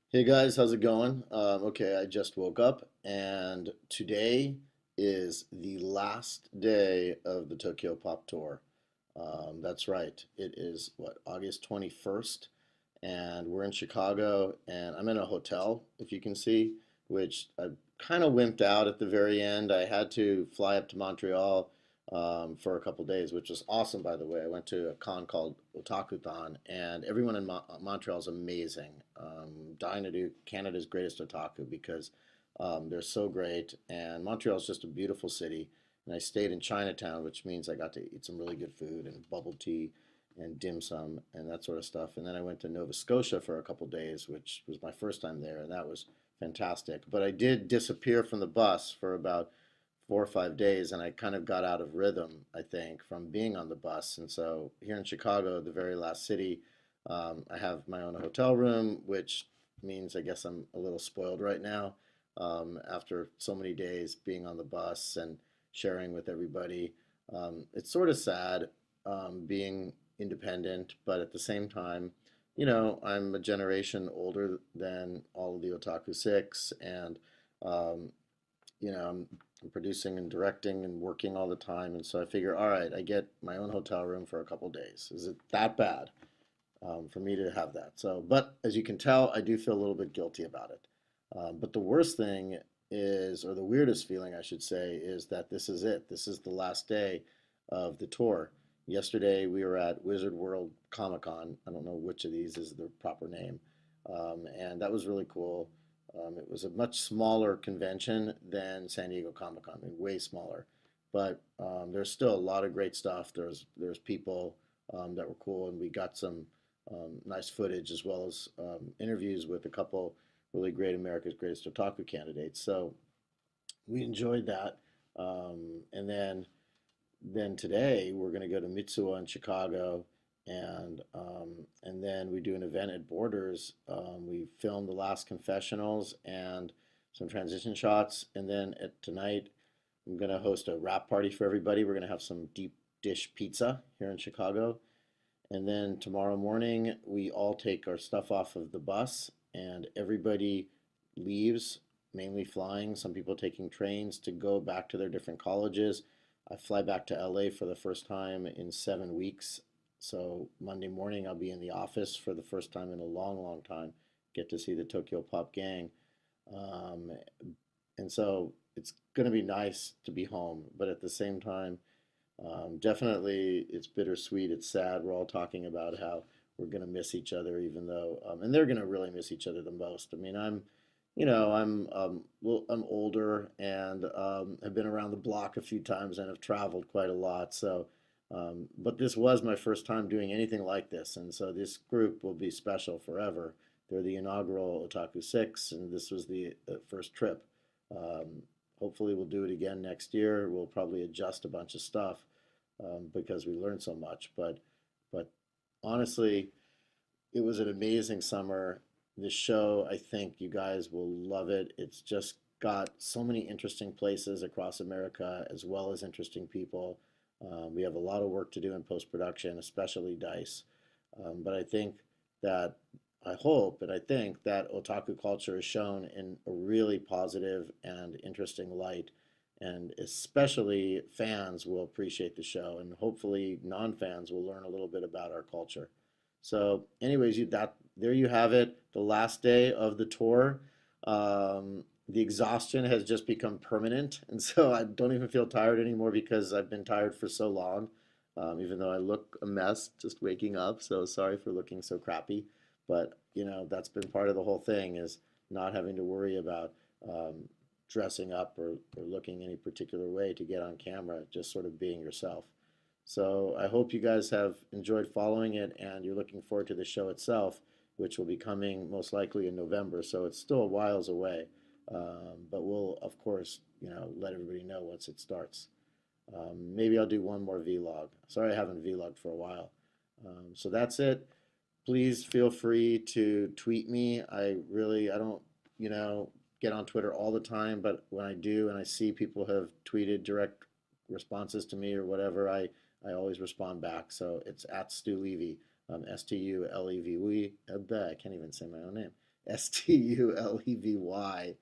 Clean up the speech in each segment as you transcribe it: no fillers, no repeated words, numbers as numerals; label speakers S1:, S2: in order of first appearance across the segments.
S1: Hey guys, how's it going? Okay, I just woke up and today is the last day of the Tokyo Pop Tour. That's right. It is what, August 21st, and we're in Chicago, and I'm in a hotel, if you can see, which I kind of wimped out at the very end. I had to fly up to Montreal for a couple days, which was awesome, by the way. I went to a con called Otakuthon, and everyone in Montreal is amazing. Dying to do Canada's greatest otaku because they're so great, and Montreal is just a beautiful city. And I stayed in Chinatown, which means I got to eat some really good food and bubble tea and dim sum and that sort of stuff. And then I went to Nova Scotia for a couple days, which was my first time there, and that was fantastic. But I did disappear from the bus for about 4 or 5 days, and I kind of got out of rhythm, I think, from being on the bus. And so here in Chicago, the very last city, I have my own hotel room, which means I guess I'm a little spoiled right now after so many days being on the bus and sharing with everybody. It's sort of sad being independent, but at the same time, I'm a generation older than all of the Otaku Six, and um, I'm producing and directing and working all the time, and so I figure, all right, I get my own hotel room for a couple days. Is it that bad for me to have that? So, but as you can tell, I do feel a little bit guilty about it. But the worst thing is, or the weirdest feeling, I should say, is that this is it. This is the last day of the tour. Yesterday we were at Wizard World Comic Con. I don't know which of these is the proper name, and that was really cool. It was a much smaller convention than San Diego Comic Con, I mean, way smaller. But there's still a lot of great stuff. There's people that were cool, and we got some nice footage as well as interviews with a couple really great America's Greatest Otaku candidates. So we enjoyed that. And then today we're going to go to Mitsuo in Chicago, and then we do an event at Borders. We film the last confessionals and some transition shots, and then at tonight I'm going to host a wrap party for everybody. We're going to have some deep dish pizza here in Chicago, and then tomorrow morning we all take our stuff off of the bus, and everybody leaves, mainly flying. Some people taking trains to go back to their different colleges. I fly back to LA for the first time in 7 weeks. So Monday morning I'll be in the office for the first time in a long, long time. Get to see the Tokyo Pop gang. Um, and so it's going to be nice to be home, but at the same time, definitely it's bittersweet. It's sad. We're all talking about how we're going to miss each other, even though, and they're going to really miss each other the most. I mean, I'm older and have been around the block a few times and have traveled quite a lot. So, but this was my first time doing anything like this, and so this group will be special forever. They're the inaugural Otaku Six, and this was the first trip. Um, Hopefully, we'll do it again next year. We'll probably adjust a bunch of stuff because we learned so much. But honestly, it was an amazing summer. This show, I think you guys will love it. It's just got so many interesting places across America as well as interesting people. We have a lot of work to do in post production, especially Dice. But I think that I hope and I think that otaku culture is shown in a really positive and interesting light, and especially fans will appreciate the show, and hopefully non-fans will learn a little bit about our culture. So, anyways, there you have it, the last day of the tour. The exhaustion has just become permanent, and so I don't even feel tired anymore because I've been tired for so long. Even though I look a mess just waking up, so sorry for looking so crappy. But that's been part of the whole thing is not having to worry about dressing up or looking any particular way to get on camera, just sort of being yourself. So I hope you guys have enjoyed following it and you're looking forward to the show itself, which will be coming most likely in November. So it's still a whiles away. But we'll, of course, let everybody know once it starts. Maybe I'll do one more vlog. Sorry I haven't vlogged for a while. So that's it. Please feel free to tweet me. I don't, get on Twitter all the time, but when I do and I see people have tweeted direct responses to me or whatever, I always respond back. So it's at Stu Levy, Stulevy. I can't even say my own name. Stulevy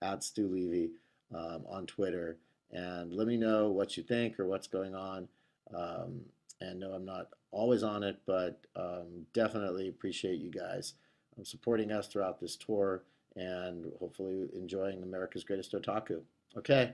S1: at Stu Levy on Twitter. And let me know what you think or what's going on. Um, and no, I'm not always on it, but definitely appreciate you guys supporting us throughout this tour and hopefully enjoying America's Greatest Otaku. Okay,